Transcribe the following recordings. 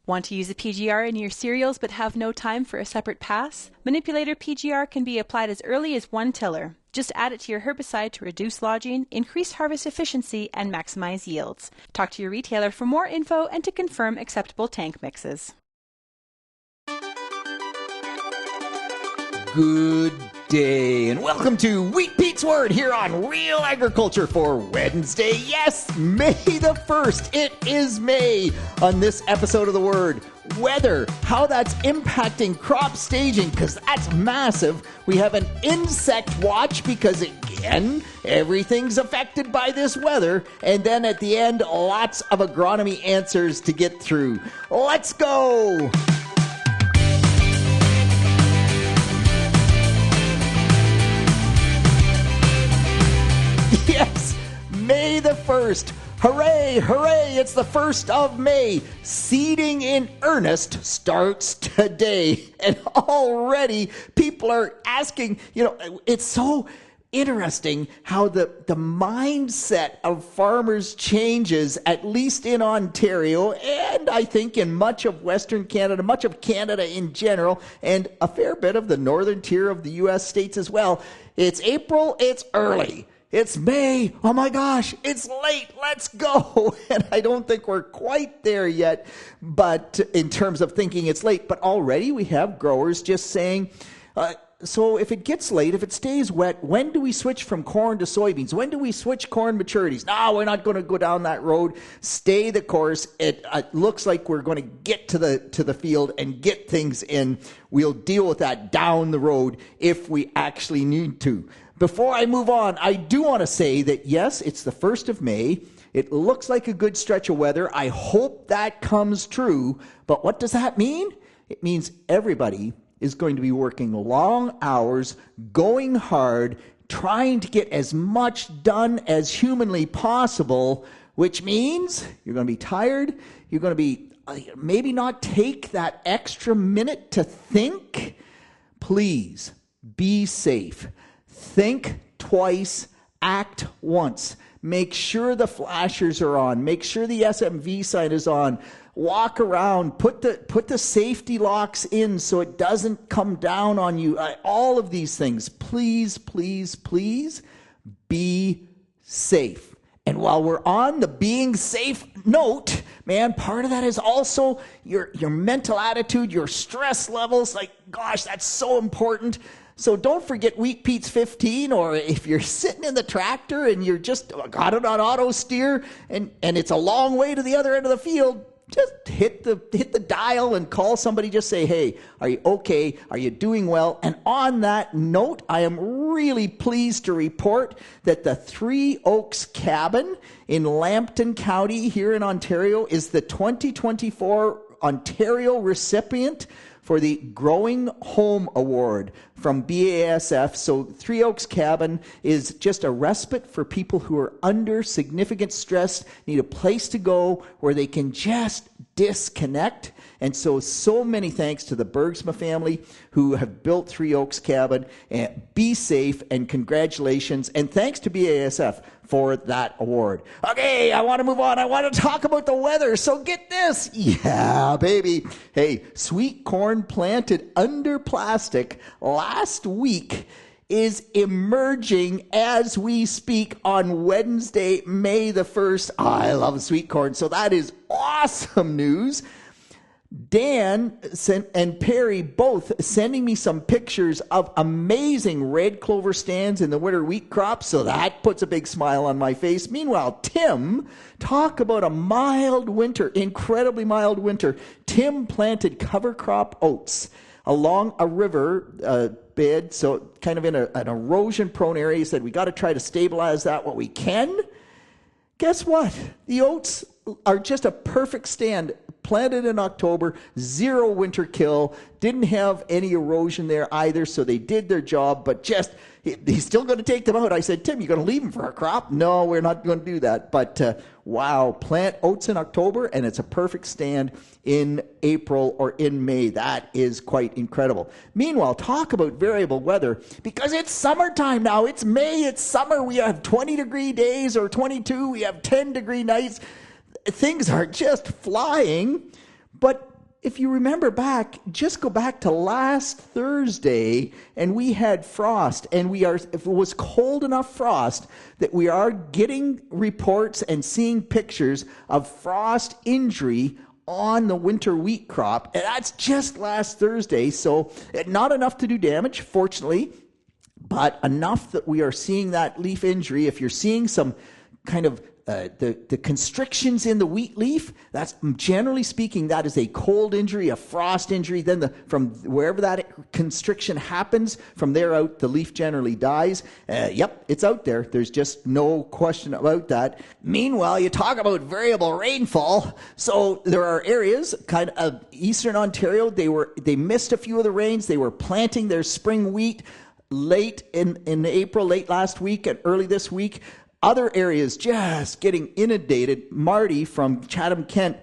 Want to use a PGR in your cereals but have no time for a separate pass? Manipulator PGR can be applied as early as one tiller. Just add it to your herbicide to reduce lodging, increase harvest efficiency, and maximize yields. Talk to your retailer for more info and to confirm acceptable tank mixes. Good day, and welcome to Wheat Pete's Word here on Real Agriculture for Wednesday. Yes, May the 1st. It is May. On this episode of The Word, weather, how that's impacting crop staging, because that's massive. We have an insect watch because, again, everything's affected by this weather. And then at the end, lots of agronomy answers to get through. Let's go! Yes, May the 1st. Hooray, hooray, it's the 1st of May. Seeding in earnest starts today. And already people are asking, it's so interesting how the mindset of farmers changes, at least in Ontario, and I think in much of Western Canada, much of Canada in general, and a fair bit of the northern tier of the U.S. states as well. It's April, it's early. It's May. Oh my gosh, it's late. Let's go. And I don't think we're quite there yet, but in terms of thinking it's late. But already we have growers just saying, so if it gets late, if it stays wet, when do we switch from corn to soybeans? When do we switch corn maturities? No, we're not going to go down that road. Stay the course. It looks like we're going to get to the field and get things in. We'll deal with that down the road if we actually need to. Before I move on, I do want to say that, yes, it's the 1st of May. It looks like a good stretch of weather. I hope that comes true. But what does that mean? It means everybody is going to be working long hours, going hard, trying to get as much done as humanly possible, which means you're going to be tired. You're going to be maybe not take that extra minute to think. Please be safe. Think twice, act once. Make sure the flashers are on. Make sure the SMV sign is on. Walk around. Put the safety locks in so it doesn't come down on you. All of these things. Please, please, please be safe. And while we're on the being safe note, man, part of that is also your mental attitude, your stress levels. Like, gosh, that's so important. So don't forget Wheat Pete's 15, or if you're sitting in the tractor and you're just got it on auto steer and it's a long way to the other end of the field, just hit the dial and call somebody. Just say, hey, are you okay? Are you doing well? And on that note, I am really pleased to report that the Three Oaks Cabin in Lambton County here in Ontario is the 2024 Ontario recipient for the Growing Home Award from BASF. So Three Oaks Cabin is just a respite for people who are under significant stress, need a place to go where they can just disconnect. And so many thanks to the Bergsma family who have built Three Oaks Cabin. And be safe, and congratulations. And thanks to BASF for that award. Okay, I want to move on. I want to talk about the weather. So get this. Yeah, baby. Hey, sweet corn planted under plastic last week is emerging as we speak on Wednesday, May the 1st. I love sweet corn. So that is awesome news. Dan and Perry both sending me some pictures of amazing red clover stands in the winter wheat crop, so that puts a big smile on my face. Meanwhile, Tim, talk about a mild winter, incredibly mild winter. Tim planted cover crop oats along a river bed, so kind of in an erosion-prone area. He said, we got to try to stabilize that what we can. Guess what? The oats are just a perfect stand. Planted in October, 0 winter kill, didn't have any erosion there either, so they did their job, but just, he's still going to take them out. I said, Tim, you going to leave them for a crop? No, we're not going to do that. But wow, plant oats in October, and it's a perfect stand in April or in May. That is quite incredible. Meanwhile, talk about variable weather, because it's summertime now. It's May, it's summer. We have 20-degree days or 22. We have 10-degree nights. Things are just flying, but if you remember back, just go back to last Thursday, and we had frost, and if it was cold enough frost that we are getting reports and seeing pictures of frost injury on the winter wheat crop, and that's just last Thursday. So not enough to do damage, fortunately, but enough that we are seeing that leaf injury. If you're seeing some kind of the constrictions in the wheat leaf, that's generally speaking, that is a cold injury, a frost injury. Then from wherever that constriction happens, from there out, the leaf generally dies. Yep, it's out there. There's just no question about that. Meanwhile, you talk about variable rainfall. So there are areas, kind of eastern Ontario, they missed a few of the rains. They were planting their spring wheat late in April, late last week and early this week. Other areas just getting inundated. Marty from Chatham, Kent,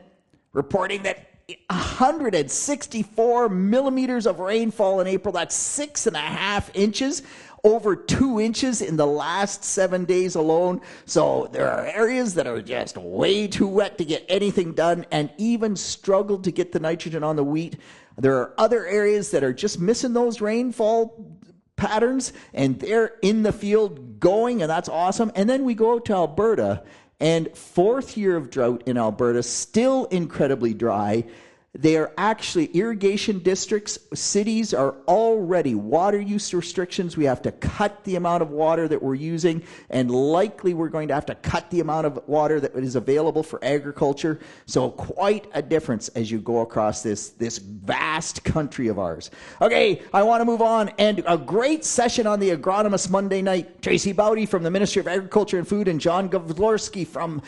reporting that 164 millimeters of rainfall in April. That's 6.5 inches, over 2 inches in the last 7 days alone. So there are areas that are just way too wet to get anything done, and even struggled to get the nitrogen on the wheat. There are other areas that are just missing those rainfall patterns, and they're in the field going, and that's awesome. And then we go out to Alberta, and 4th year of drought in Alberta, still incredibly dry. They are actually irrigation districts. Cities are already water use restrictions. We have to cut the amount of water that we're using, and likely we're going to have to cut the amount of water that is available for agriculture. So quite a difference as you go across this vast country of ours. Okay, I want to move on, and a great session on the Agronomist Monday night. Tracy Bowdy from the Ministry of Agriculture and Food, and John Gavlorski from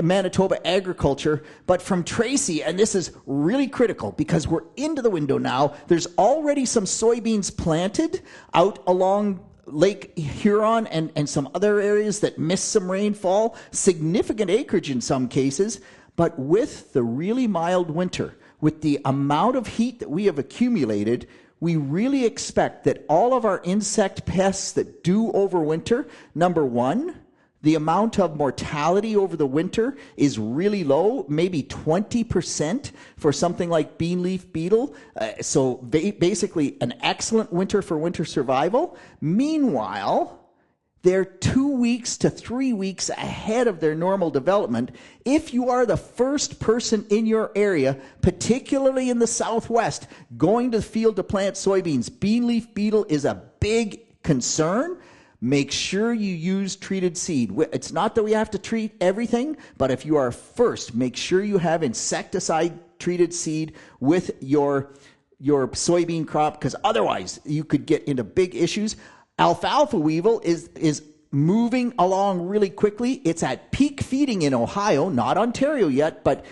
Manitoba Agriculture. But from Tracy, and this is really critical because we're into the window now. There's already some soybeans planted out along Lake Huron and some other areas that missed some rainfall, significant acreage in some cases. But with the really mild winter, with the amount of heat that we have accumulated, we really expect that all of our insect pests that do overwinter, number one, the amount of mortality over the winter is really low, maybe 20% for something like bean leaf beetle. So basically an excellent winter for winter survival. Meanwhile, they're 2 weeks to 3 weeks ahead of their normal development. If you are the first person in your area, particularly in the Southwest, going to the field to plant soybeans, bean leaf beetle is a big concern. Make sure you use treated seed. It's not that we have to treat everything, but if you are first, make sure you have insecticide-treated seed with your soybean crop, because otherwise you could get into big issues. Alfalfa weevil is moving along really quickly. It's at peak feeding in Ohio, not Ontario yet, but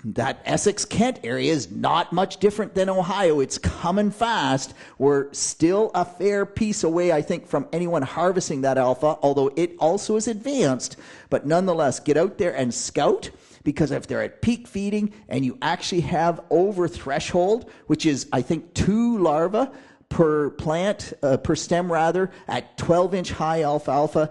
that Essex-Kent area is not much different than Ohio. It's coming fast. We're still a fair piece away, I think, from anyone harvesting that alpha, although it also is advanced. But nonetheless, get out there and scout, because if they're at peak feeding and you actually have over threshold, which is, I think, 2 larvae per plant, per stem rather, at 12-inch high alfalfa,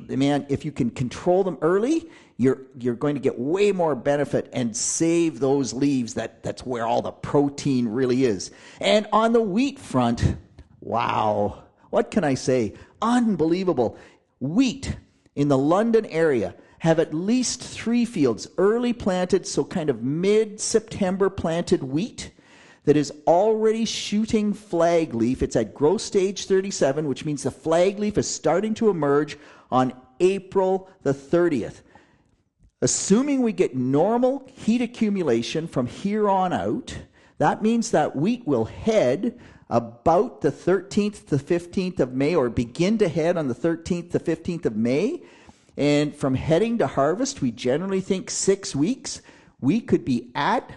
man, if you can control them early, you're going to get way more benefit and save those leaves. That's where all the protein really is. And on the wheat front, wow, what can I say? Unbelievable. Wheat in the London area have at least 3 fields early planted, so kind of mid-September planted wheat that is already shooting flag leaf. It's at growth stage 37, which means the flag leaf is starting to emerge on April the 30th. Assuming we get normal heat accumulation from here on out, that means that wheat will head about the 13th to 15th of May, or begin to head on the 13th to 15th of May. And from heading to harvest, we generally think 6 weeks. We could be at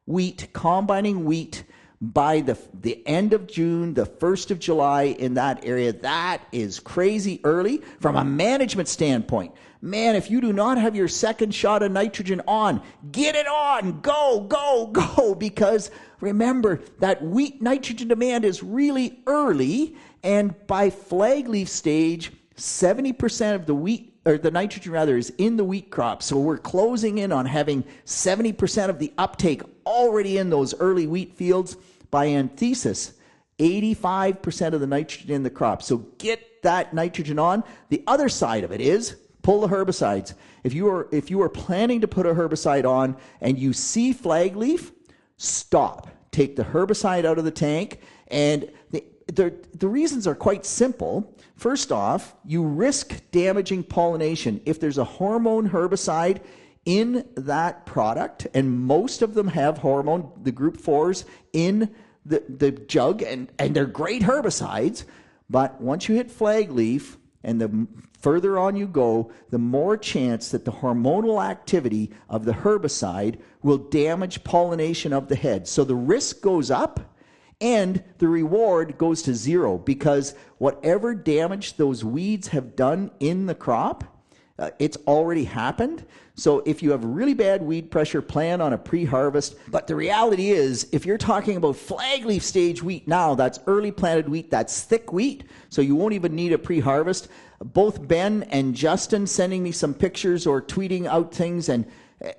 wheat, combining wheat, by the end of June, the 1st of July in that area. That is crazy early from a management standpoint. Man, if you do not have your second shot of nitrogen on, get it on. Go, go, go. Because remember, that wheat nitrogen demand is really early, and by flag leaf stage, 70% of the wheat or the nitrogen rather, is in the wheat crop. So we're closing in on having 70% of the uptake already in those early wheat fields. By anthesis, 85% of the nitrogen in the crop. So get that nitrogen on. The other side of it is pull the herbicides. If you are planning to put a herbicide on and you see flag leaf, stop. Take the herbicide out of the tank. And the reasons are quite simple. First off, you risk damaging pollination. If there's a hormone herbicide in that product, and most of them have hormone, the group 4s, in the jug, and they're great herbicides, but once you hit flag leaf, and the further on you go, the more chance that the hormonal activity of the herbicide will damage pollination of the head. So the risk goes up, and the reward goes to zero, because whatever damage those weeds have done in the crop, it's already happened. So if you have really bad weed pressure, plan on a pre-harvest. But the reality is, if you're talking about flag leaf stage wheat now, that's early planted wheat, that's thick wheat, so you won't even need a pre-harvest. Both Ben and Justin sending me some pictures or tweeting out things and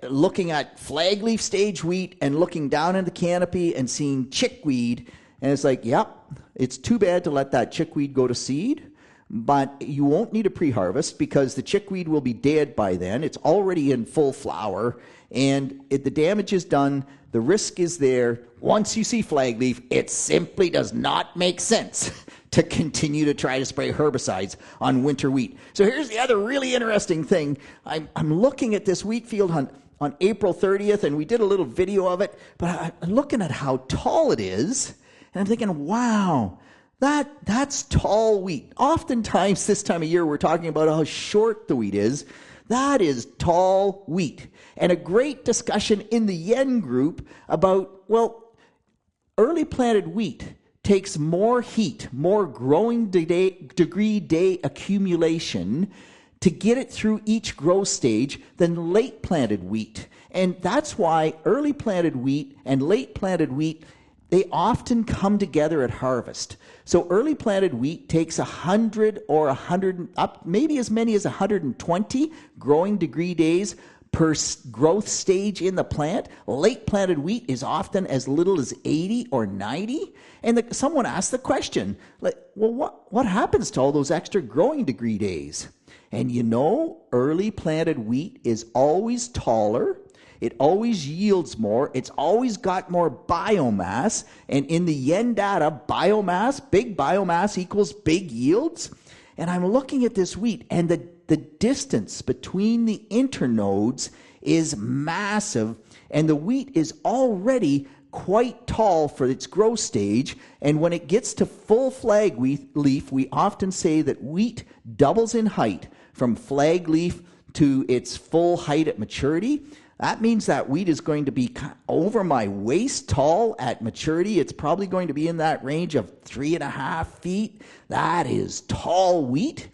looking at flag leaf stage wheat and looking down in the canopy and seeing chickweed. And it's like, yep, it's too bad to let that chickweed go to seed. But you won't need a pre-harvest because the chickweed will be dead by then. It's already in full flower, and the damage is done. The risk is there. Once you see flag leaf, it simply does not make sense to continue to try to spray herbicides on winter wheat. So here's the other really interesting thing. I'm looking at this wheat field on April 30th, and we did a little video of it, but I'm looking at how tall it is, and I'm thinking, wow, that's tall wheat. Oftentimes this time of year we're talking about how short the wheat is. That is tall wheat. And a great discussion in the Yen group about, well, early planted wheat takes more heat, more growing degree day accumulation to get it through each growth stage than late planted wheat. And that's why early planted wheat and late planted wheat, they often come together at harvest. So early planted wheat takes 100 or 100, up maybe as many as 120 growing degree days per growth stage in the plant. Late planted wheat is often as little as 80 or 90. And someone asked the question, like, well, what happens to all those extra growing degree days? And you know, early planted wheat is always taller. It always yields more. It's always got more biomass. And in the Yen data, big biomass equals big yields. And I'm looking at this wheat, and the distance between the internodes is massive. And the wheat is already quite tall for its growth stage. And when it gets to full flag leaf, we often say that wheat doubles in height from flag leaf to its full height at maturity. That means that wheat is going to be over my waist tall at maturity. It's probably going to be in that range of 3.5 feet. That is tall wheat.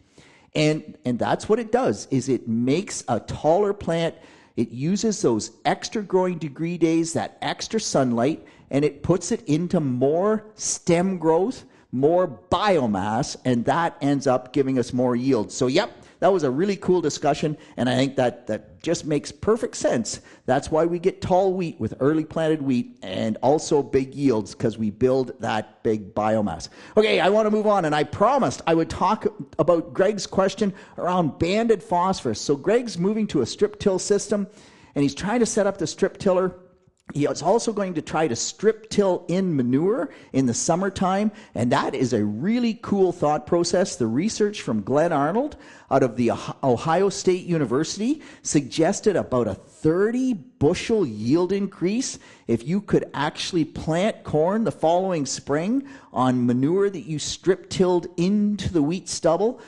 And that's what it does, is it makes a taller plant. It uses those extra growing degree days, that extra sunlight, and it puts it into more stem growth, more biomass, and that ends up giving us more yield. So, yep, that was a really cool discussion, and I think that just makes perfect sense. That's why we get tall wheat with early planted wheat and also big yields, because we build that big biomass. Okay, I want to move on, and I promised I would talk about Greg's question around banded phosphorus. So Greg's moving to a strip till system, and he's trying to set up the strip tiller. He is also going to try to strip till in manure in the summertime, and that is a really cool thought process. The research from Glenn Arnold out of the Ohio State University suggested about a 30 bushel yield increase if you could actually plant corn the following spring on manure that you strip tilled into the wheat stubble.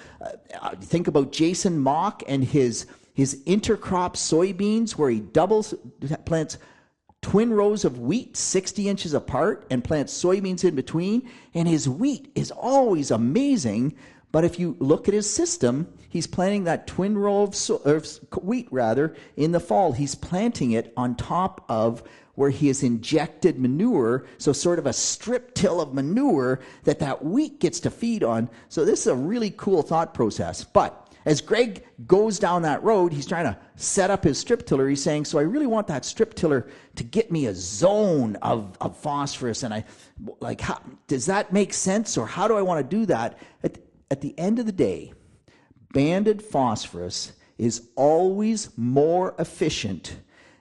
Think about Jason Mock and his intercrop soybeans, where he plants twin rows of wheat 60 inches apart and plants soybeans in between, and his wheat is always amazing. But if you look at his system, he's planting that twin row of wheat in the fall. He's planting it on top of where he has injected manure, so sort of a strip till of manure that wheat gets to feed on. So this is a really cool thought process. But as Greg goes down that road, he's trying to set up his strip tiller. He's saying, so I really want that strip tiller to get me a zone of phosphorus. And how does that make sense? Or how do I want to do that? At the end of the day, banded phosphorus is always more efficient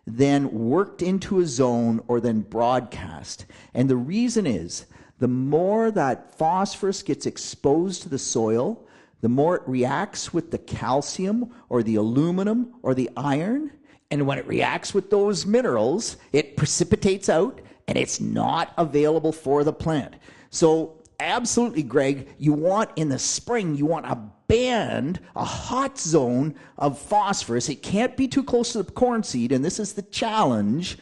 than worked into a zone or than broadcast. And the reason is, the more that phosphorus gets exposed to the soil, the more it reacts with the calcium or the aluminum or the iron. And when it reacts with those minerals, it precipitates out and it's not available for the plant. So absolutely, Greg, you want in the spring, you want a band, a hot zone of phosphorus. It can't be too close to the corn seed, and this is the challenge.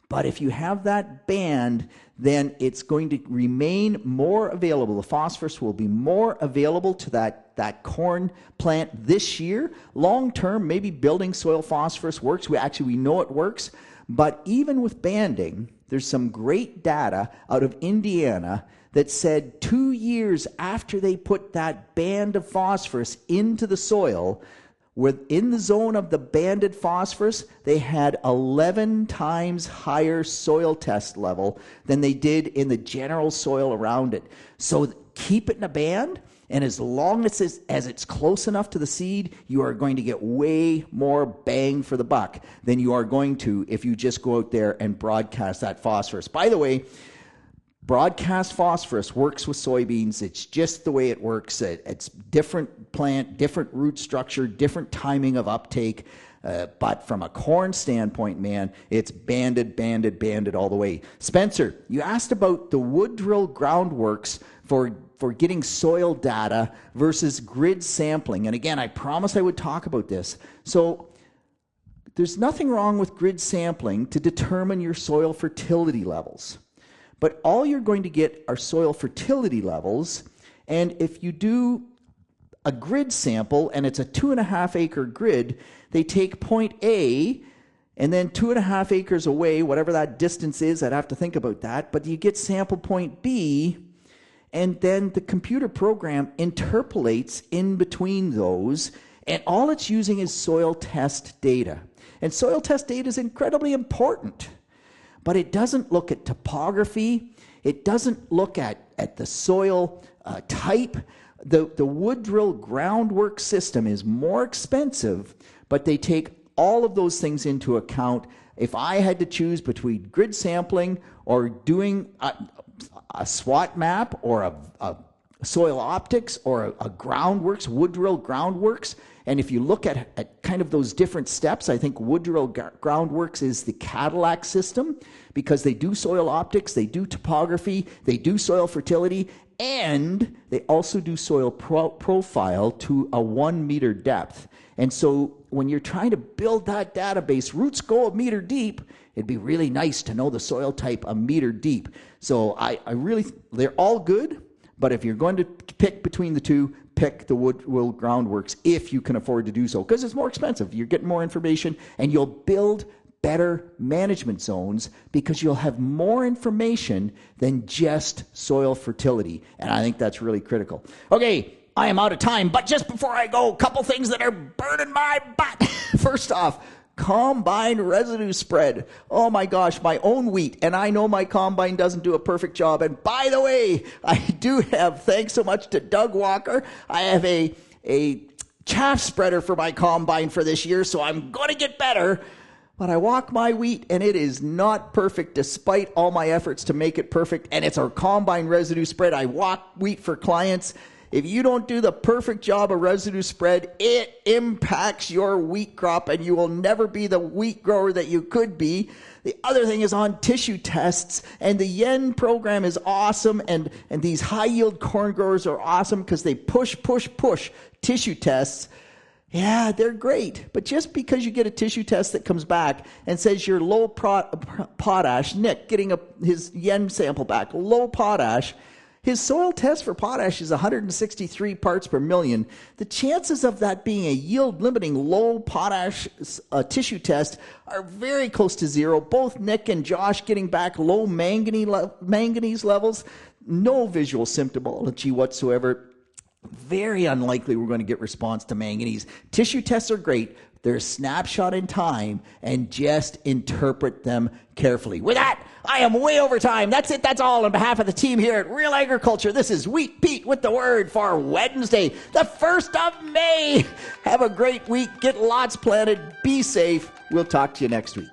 But if you have that band, then it's going to remain more available. The phosphorus will be more available to that corn plant this year. Long term, maybe building soil phosphorus works. We know it works. But even with banding, there's some great data out of Indiana that said 2 years after they put that band of phosphorus into the soil, within the zone of the banded phosphorus, they had 11 times higher soil test level than they did in the general soil around it. So keep it in a band, and as long as it's close enough to the seed, you are going to get way more bang for the buck than you are going to if you just go out there and broadcast that phosphorus. By the way, broadcast phosphorus works with soybeans. It's just the way it works. It's different plant, different root structure, different timing of uptake. But from a corn standpoint, man, it's banded all the way. Spencer, you asked about the wood drill groundworks for getting soil data versus grid sampling. And again, I promised I would talk about this. So there's nothing wrong with grid sampling to determine your soil fertility levels. But all you're going to get are soil fertility levels. And if you do a grid sample and it's a 2.5 acre grid, they take point A and then 2.5 acres away, whatever that distance is, I'd have to think about that. But you get sample point B, and then the computer program interpolates in between those, and all it's using is soil test data. And soil test data is incredibly important. But it doesn't look at topography. It doesn't look at the soil type. The wood drill groundwork system is more expensive, but they take all of those things into account. If I had to choose between grid sampling or doing a SWOT map or a soil optics or a groundworks, wood drill groundworks, and if you look at kind of those different steps, I think wood drill groundworks is the Cadillac system because they do soil optics, they do topography, they do soil fertility, and they also do soil profile to a 1 meter depth. And so when you're trying to build that database, roots go a meter deep, it'd be really nice to know the soil type a meter deep. So they're all good, but if you're going to pick between the two, pick the wood drill groundworks if you can afford to do so, because it's more expensive. You're getting more information, and you'll build better management zones because you'll have more information than just soil fertility, and I think that's really critical. Okay, I am out of time, but just before I go, a couple things that are burning my butt. First off, combine residue spread. Oh my gosh, my own wheat, and I know my combine doesn't do a perfect job. And by the way, I do have, thanks so much to Doug Walker, I have a chaff spreader for my combine for this year, so I'm going to get better. But I walk my wheat, and it is not perfect despite all my efforts to make it perfect, and it's our combine residue spread. I walk wheat for clients. If you don't do the perfect job of residue spread, it impacts your wheat crop, and you will never be the wheat grower that you could be. The other thing is on tissue tests, and the Yen program is awesome, and these high-yield corn growers are awesome because they push tissue tests. Yeah, they're great, but just because you get a tissue test that comes back and says you're low potash, Nick getting his Yen sample back, low potash, his soil test for potash is 163 parts per million. The chances of that being a yield-limiting low potash tissue test are very close to zero. Both Nick and Josh getting back low manganese levels, no visual symptomology whatsoever. very unlikely we're going to get response to manganese. Tissue tests are great. They're a snapshot in time, and just interpret them carefully. With that, I am way over time. That's it. That's all on behalf of the team here at Real Agriculture. This is Wheat Pete with the word for Wednesday, the 1st of May. Have a great week. Get lots planted. Be safe. We'll talk to you next week.